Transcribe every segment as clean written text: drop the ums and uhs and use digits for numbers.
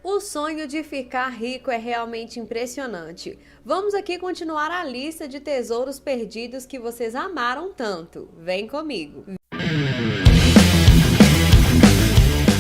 O sonho de ficar rico é realmente impressionante. Vamos aqui continuar a lista de tesouros perdidos que vocês amaram tanto. Vem comigo!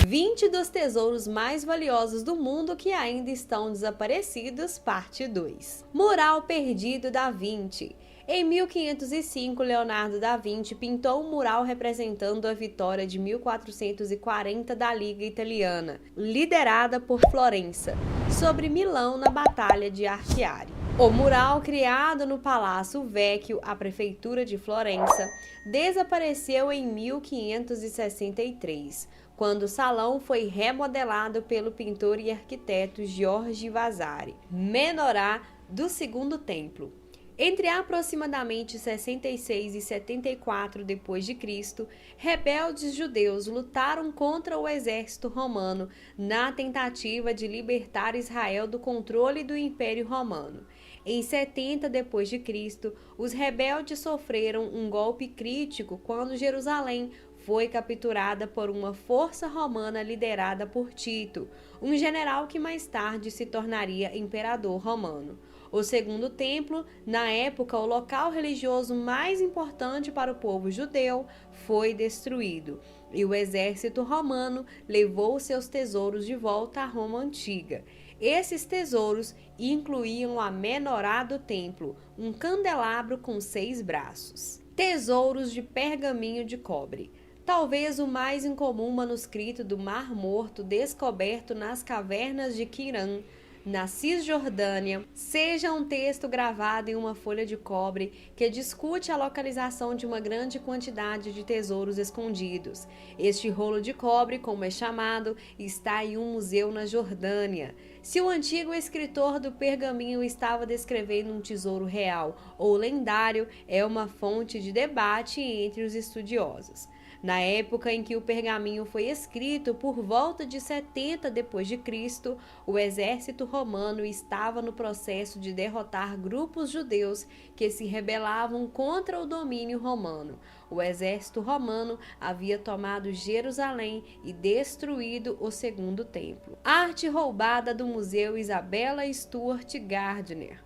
20 dos tesouros mais valiosos do mundo que ainda estão desaparecidos, parte 2. Mural perdido da Vinci. Em 1505, Leonardo da Vinci pintou um mural representando a vitória de 1440 da Liga Italiana, liderada por Florença, sobre Milão na Batalha de Archiari. O mural, criado no Palácio Vecchio, a prefeitura de Florença, desapareceu em 1563, quando o salão foi remodelado pelo pintor e arquiteto Giorgio Vasari, menorá do Segundo Templo. Entre aproximadamente 66 e 74 d.C., rebeldes judeus lutaram contra o exército romano na tentativa de libertar Israel do controle do Império Romano. Em 70 d.C., os rebeldes sofreram um golpe crítico quando Jerusalém foi capturada por uma força romana liderada por Tito, um general que mais tarde se tornaria imperador romano. O Segundo Templo, na época o local religioso mais importante para o povo judeu, foi destruído, e o exército romano levou seus tesouros de volta à Roma antiga. Esses tesouros incluíam a menorá do templo, um candelabro com 6 braços. Tesouros de pergaminho de cobre. Talvez o mais incomum manuscrito do Mar Morto descoberto nas cavernas de Quiram, na Cisjordânia, seja um texto gravado em uma folha de cobre que discute a localização de uma grande quantidade de tesouros escondidos. Este rolo de cobre, como é chamado, está em um museu na Jordânia. Se o antigo escritor do pergaminho estava descrevendo um tesouro real ou lendário, é uma fonte de debate entre os estudiosos. Na época em que o pergaminho foi escrito, por volta de 70 d.C., o exército romano estava no processo de derrotar grupos judeus que se rebelavam contra o domínio romano. O exército romano havia tomado Jerusalém e destruído o Segundo Templo. Arte roubada do Museu Isabella Stewart Gardner.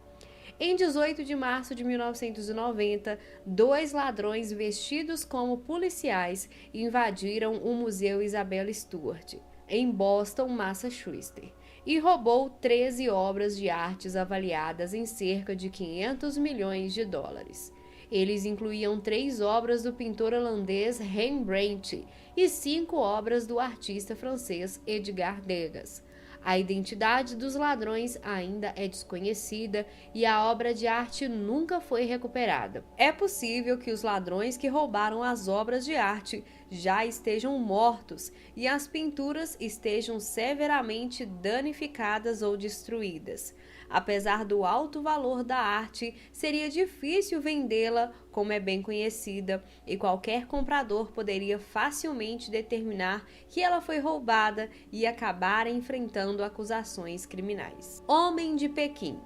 Em 18 de março de 1990, 2 ladrões vestidos como policiais invadiram o Museu Isabella Stewart, em Boston, Massachusetts, e roubou 13 obras de artes avaliadas em cerca de 500 milhões de dólares. Eles incluíam 3 obras do pintor holandês Rembrandt e 5 obras do artista francês Edgar Degas. A identidade dos ladrões ainda é desconhecida e a obra de arte nunca foi recuperada. É possível que os ladrões que roubaram as obras de arte já estejam mortos e as pinturas estejam severamente danificadas ou destruídas. Apesar do alto valor da arte, seria difícil vendê-la, como é bem conhecida, e qualquer comprador poderia facilmente determinar que ela foi roubada e acabar enfrentando acusações criminais. Homem de Pequim.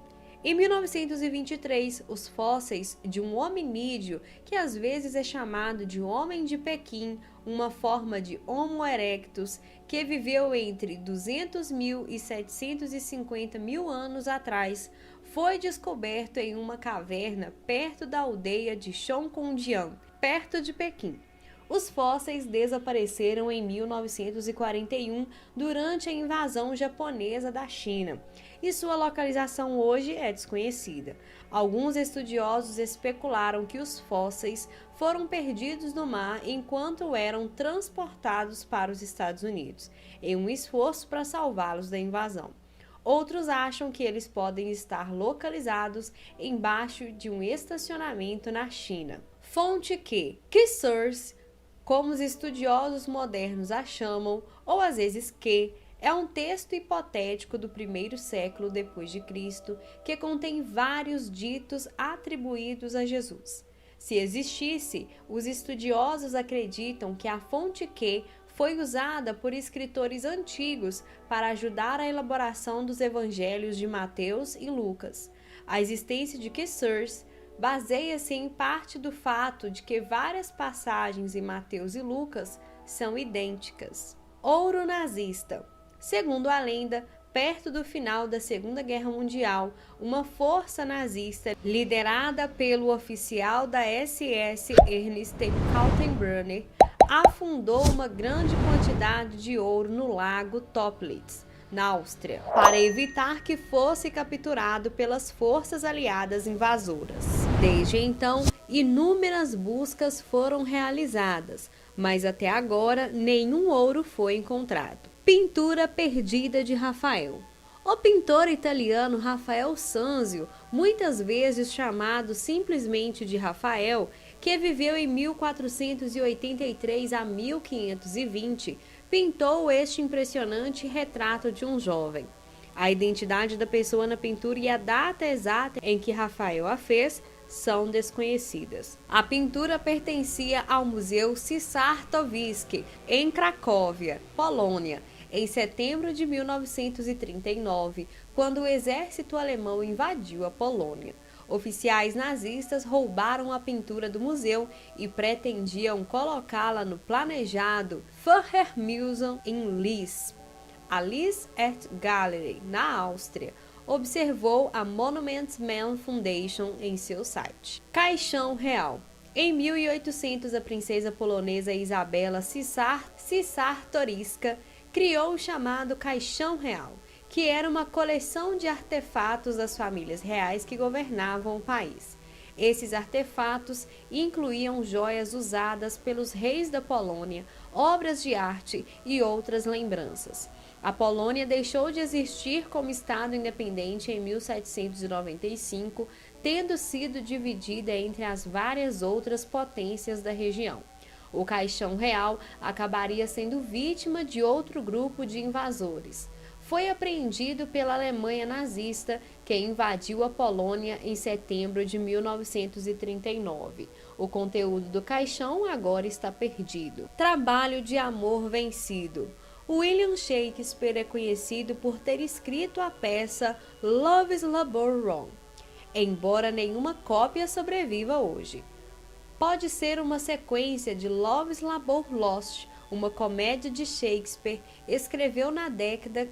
Em 1923, os fósseis de um hominídeo, que às vezes é chamado de Homem de Pequim, uma forma de Homo erectus, que viveu entre 200.000 e 750.000 anos atrás, foi descoberto em uma caverna perto da aldeia de Chongqingdian, perto de Pequim. Os fósseis desapareceram em 1941 durante a invasão japonesa da China, e sua localização hoje é desconhecida. Alguns estudiosos especularam que os fósseis foram perdidos no mar enquanto eram transportados para os Estados Unidos, em um esforço para salvá-los da invasão. Outros acham que eles podem estar localizados embaixo de um estacionamento na China. Fonte Q. Source, como os estudiosos modernos a chamam, ou às vezes Q, é um texto hipotético do primeiro século depois de Cristo que contém vários ditos atribuídos a Jesus. Se existisse, os estudiosos acreditam que a fonte Q foi usada por escritores antigos para ajudar a elaboração dos evangelhos de Mateus e Lucas. A existência de Q Source baseia-se em parte do fato de que várias passagens em Mateus e Lucas são idênticas. Ouro nazista. Segundo a lenda, perto do final da Segunda Guerra Mundial, uma força nazista liderada pelo oficial da SS Ernst Kaltenbrunner afundou uma grande quantidade de ouro no lago Toplitz, na Áustria, para evitar que fosse capturado pelas forças aliadas invasoras. Desde então, inúmeras buscas foram realizadas, mas até agora nenhum ouro foi encontrado. Pintura perdida de Rafael. O pintor italiano Rafael Sanzio, muitas vezes chamado simplesmente de Rafael, que viveu em 1483 a 1520, pintou este impressionante retrato de um jovem. A identidade da pessoa na pintura e a data exata em que Rafael a fez são desconhecidas. A pintura pertencia ao Museu Czartoryski, em Cracóvia, Polônia, em setembro de 1939, quando o exército alemão invadiu a Polônia. Oficiais nazistas roubaram a pintura do museu e pretendiam colocá-la no planejado Führermuseum em Linz. A Linz Art Gallery, na Áustria, observou a Monuments Man Foundation em seu site. Caixão Real. Em 1800, a princesa polonesa Isabela Czartoryska criou o chamado Caixão Real, que era uma coleção de artefatos das famílias reais que governavam o país. Esses artefatos incluíam joias usadas pelos reis da Polônia, obras de arte e outras lembranças. A Polônia deixou de existir como Estado independente em 1795, tendo sido dividida entre as várias outras potências da região. O Caixão Real acabaria sendo vítima de outro grupo de invasores. Foi apreendido pela Alemanha nazista, que invadiu a Polônia em setembro de 1939. O conteúdo do caixão agora está perdido. Trabalho de amor vencido. William Shakespeare é conhecido por ter escrito a peça Love's Labour Wrong, embora nenhuma cópia sobreviva hoje. Pode ser uma sequência de Love's Labour Lost, uma comédia de Shakespeare, escreveu na década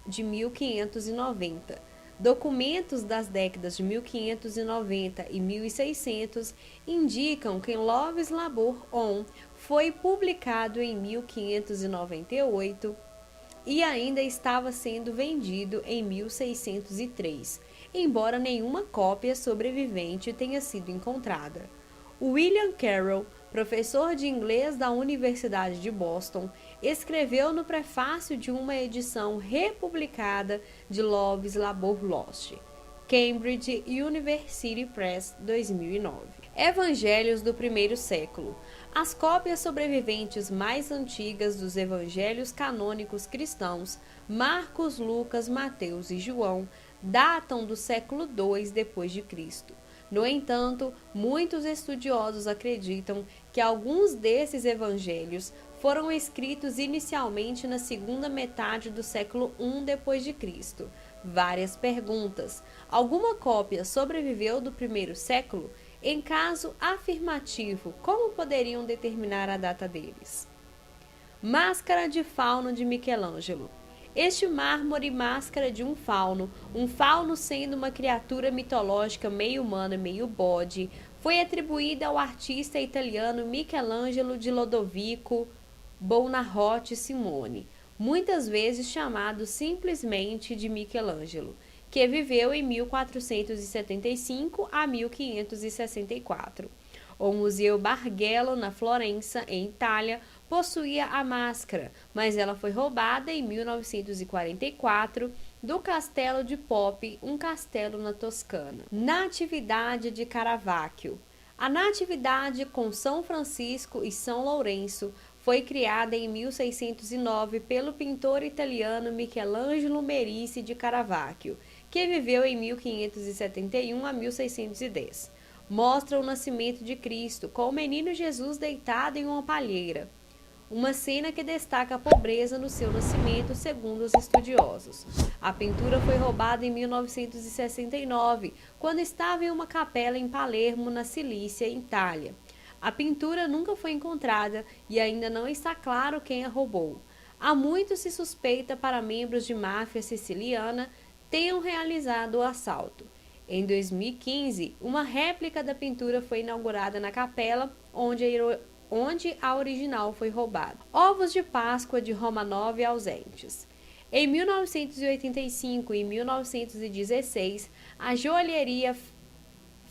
de 1590. Documentos das décadas de 1590 e 1600 indicam que Love's Labour On foi publicado em 1598 e ainda estava sendo vendido em 1603, embora nenhuma cópia sobrevivente tenha sido encontrada. William Carroll, professor de inglês da Universidade de Boston, escreveu no prefácio de uma edição republicada de Love's Labour Lost. Cambridge University Press, 2009. Evangelhos do primeiro século. As cópias sobreviventes mais antigas dos evangelhos canônicos cristãos, Marcos, Lucas, Mateus e João, datam do século II depois de Cristo. No entanto, muitos estudiosos acreditam que alguns desses evangelhos foram escritos inicialmente na segunda metade do século I depois de Cristo. Várias perguntas. Alguma cópia sobreviveu do primeiro século? Em caso afirmativo, como poderiam determinar a data deles? Máscara de fauno de Michelangelo. Este mármore máscara de um fauno sendo uma criatura mitológica meio humana, meio bode, foi atribuída ao artista italiano Michelangelo di Lodovico Buonarroti Simone, muitas vezes chamado simplesmente de Michelangelo, que viveu em 1475 a 1564. O Museu Bargello, na Florença, em Itália, possuía a máscara, mas ela foi roubada em 1944 do Castelo de Poppi, um castelo na Toscana. Natividade de Caravaggio. A Natividade com São Francisco e São Lourenço foi criada em 1609 pelo pintor italiano Michelangelo Merisi de Caravaggio, que viveu em 1571 a 1610. Mostra o nascimento de Cristo, com o menino Jesus deitado em uma palheira. Uma cena que destaca a pobreza no seu nascimento, segundo os estudiosos. A pintura foi roubada em 1969, quando estava em uma capela em Palermo, na Cilícia, Itália. A pintura nunca foi encontrada e ainda não está claro quem a roubou. Há muito se suspeita para membros de máfia siciliana tenham realizado o assalto. Em 2015, uma réplica da pintura foi inaugurada na capela, onde a original foi roubada. Ovos de Páscoa de Romanov ausentes. Em 1985 e 1916, a joalheria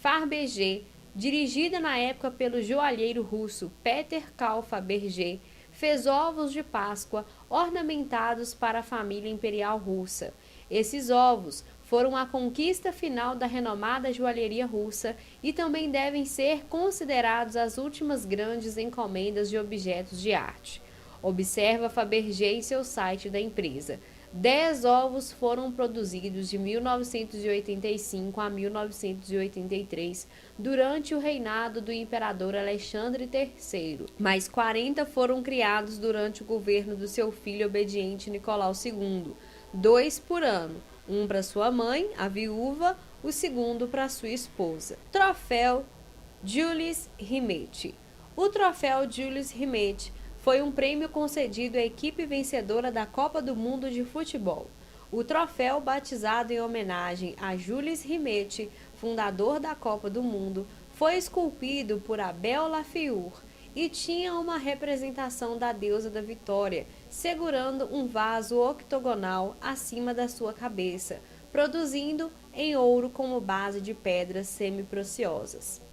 Fabergé, dirigida na época pelo joalheiro russo Peter Carl Fabergé, fez ovos de Páscoa ornamentados para a família imperial russa. Esses ovos foram a conquista final da renomada joalheria russa e também devem ser considerados as últimas grandes encomendas de objetos de arte. Observa Fabergé em seu site da empresa. 10 ovos foram produzidos de 1985 a 1983, durante o reinado do imperador Alexandre III, mas 40 foram criados durante o governo do seu filho obediente Nicolau II, 2 por ano, um para sua mãe, a viúva, o segundo para sua esposa. Troféu Jules Rimet. O troféu Jules Rimet foi um prêmio concedido à equipe vencedora da Copa do Mundo de Futebol. O troféu, batizado em homenagem a Jules Rimet, fundador da Copa do Mundo, foi esculpido por Abel Lafleur e tinha uma representação da deusa da vitória, segurando um vaso octogonal acima da sua cabeça, produzindo em ouro como base de pedras semi-preciosas.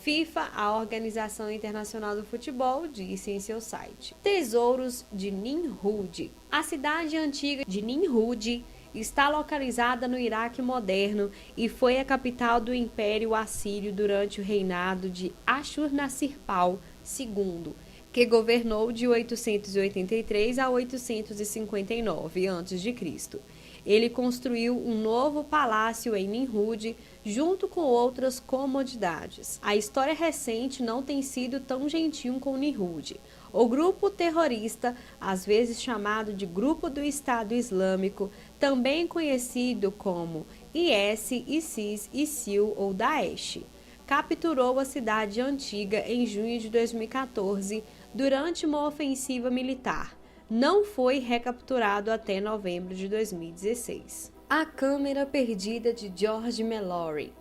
FIFA, a Organização Internacional do Futebol, disse em seu site. Tesouros de Nimrud. A cidade antiga de Nimrud está localizada no Iraque moderno e foi a capital do Império Assírio durante o reinado de Ashurnasirpal II, que governou de 883 a 859 a.C. Ele construiu um novo palácio em Nimrud, junto com outras comodidades. A história recente não tem sido tão gentil com Nimrud. O grupo terrorista, às vezes chamado de Grupo do Estado Islâmico, também conhecido como IS, ISIS, ISIL ou Daesh, capturou a cidade antiga em junho de 2014 durante uma ofensiva militar. Não foi recapturado até novembro de 2016. A câmera perdida de George Mallory.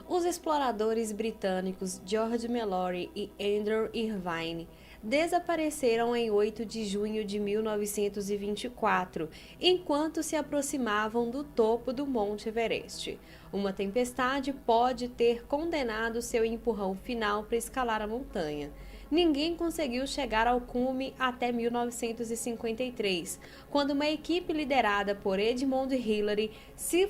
Os exploradores britânicos George Mallory e Andrew Irvine desapareceram em 8 de junho de 1924, enquanto se aproximavam do topo do Monte Everest. Uma tempestade pode ter condenado seu empurrão final para escalar a montanha. Ninguém conseguiu chegar ao cume até 1953, quando uma equipe liderada por Edmund Hillary se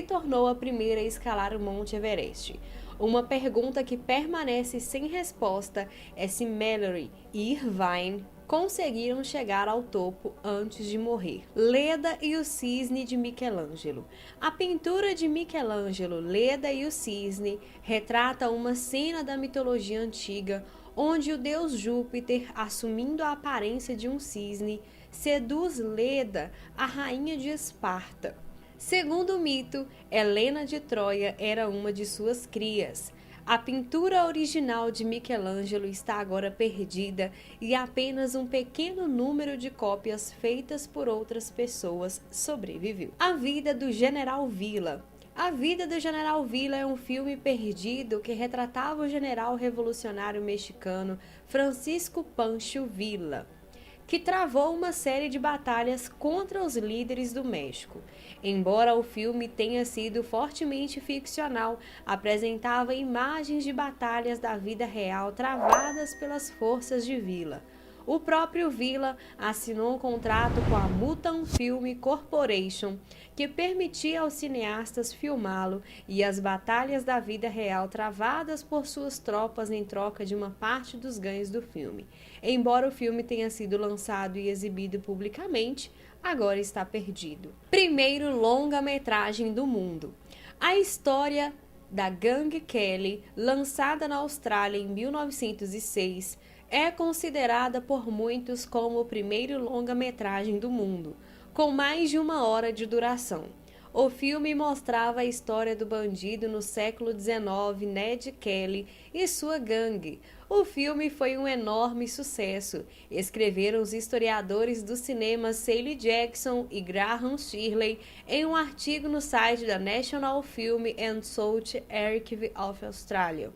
tornou a primeira a escalar o Monte Everest. Uma pergunta que permanece sem resposta é se Mallory e Irvine conseguiram chegar ao topo antes de morrer. Leda e o Cisne de Michelangelo. A pintura de Michelangelo, Leda e o Cisne, retrata uma cena da mitologia antiga onde o deus Júpiter, assumindo a aparência de um cisne, seduz Leda, a rainha de Esparta. Segundo o mito, Helena de Troia era uma de suas crias. A pintura original de Michelangelo está agora perdida e apenas um pequeno número de cópias feitas por outras pessoas sobreviveu. A vida do General Villa. A Vida do General Villa é um filme perdido que retratava o general revolucionário mexicano Francisco Pancho Villa, que travou uma série de batalhas contra os líderes do México. Embora o filme tenha sido fortemente ficcional, apresentava imagens de batalhas da vida real travadas pelas forças de Villa. O próprio Villa assinou um contrato com a Mutant Film Corporation, que permitia aos cineastas filmá-lo e as batalhas da vida real travadas por suas tropas em troca de uma parte dos ganhos do filme. Embora o filme tenha sido lançado e exibido publicamente, agora está perdido. Primeiro longa-metragem do mundo. A história da Gangue Kelly, lançada na Austrália em 1906, é considerada por muitos como o primeiro longa-metragem do mundo, com mais de 1 hora de duração. O filme mostrava a história do bandido no século XIX, Ned Kelly, e sua gangue. O filme foi um enorme sucesso, escreveram os historiadores do cinema Sally Jackson e Graham Shirley em um artigo no site da National Film and South Archive of Australia.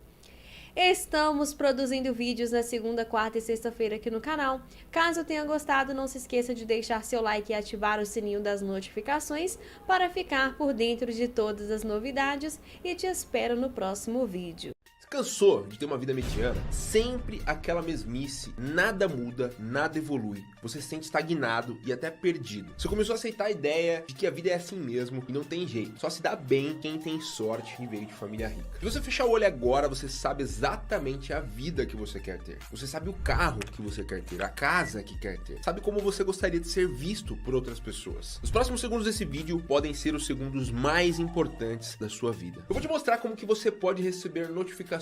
Estamos produzindo vídeos na segunda, quarta e sexta-feira aqui no canal. Caso tenha gostado, não se esqueça de deixar seu like e ativar o sininho das notificações para ficar por dentro de todas as novidades e te espero no próximo vídeo. Cansou de ter uma vida mediana? Sempre aquela mesmice, nada muda, nada evolui. Você se sente estagnado e até perdido. Você começou a aceitar a ideia de que a vida é assim mesmo e não tem jeito. Só se dá bem quem tem sorte e veio de família rica. Se você fechar o olho agora, você sabe exatamente a vida que você quer ter. Você sabe o carro que você quer ter, a casa que quer ter. Sabe como você gostaria de ser visto por outras pessoas. Os próximos segundos desse vídeo podem ser os segundos mais importantes da sua vida. Eu vou te mostrar como que você pode receber notificações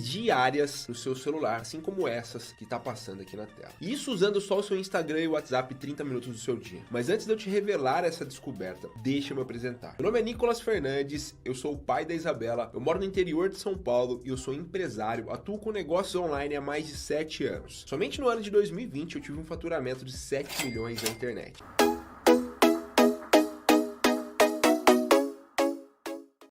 diárias no seu celular, assim como essas que tá passando aqui na tela. E isso usando só o seu Instagram e WhatsApp 30 minutos do seu dia. Mas antes de eu te revelar essa descoberta, deixa eu me apresentar. Meu nome é Nicolas Fernandes, eu sou o pai da Isabela, eu moro no interior de São Paulo e eu sou empresário, atuo com negócios online há mais de 7 anos. Somente no ano de 2020 eu tive um faturamento de 7 milhões na internet.